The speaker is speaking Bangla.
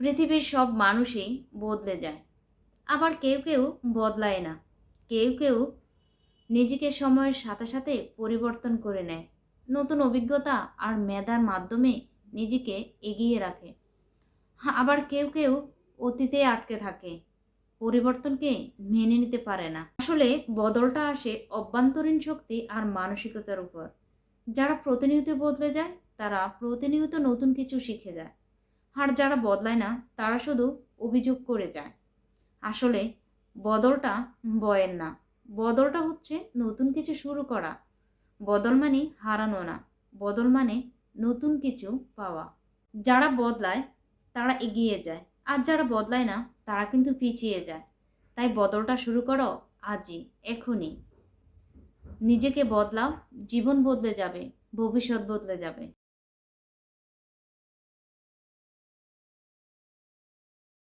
পৃথিবীর সব মানুষই বদলে যায়, আবার কেউ কেউ বদলায় না। কেউ কেউ নিজেকে সময়ের সাথে সাথে পরিবর্তন করে নেয়, নতুন অভিজ্ঞতা আর মেধার মাধ্যমে নিজেকে এগিয়ে রাখে। আবার কেউ কেউ অতীতে আটকে থাকে, পরিবর্তনকে মেনে নিতে পারে না। আসলে বদলটা আসে অভ্যন্তরীণ শক্তি আর মানসিকতার উপর। যারা প্রতিনিয়ত বদলে যায় তারা প্রতিনিয়ত নতুন কিছু শিখে যায়, আর যারা বদলায় না তারা শুধু অভিযোগ করে যায়। আসলে বদলটা ভয়ের না, বদলটা হচ্ছে নতুন কিছু শুরু করা। বদল মানে হারানো না, বদল মানে নতুন কিছু পাওয়া। যারা বদলায় তারা এগিয়ে যায়, আর যারা বদলায় না তারা কিন্তু পিছিয়ে যায়। তাই বদলটা শুরু করো আজই, এখনই। নিজেকে বদলাও, জীবন বদলে যাবে, ভবিষ্যৎ বদলে যাবে।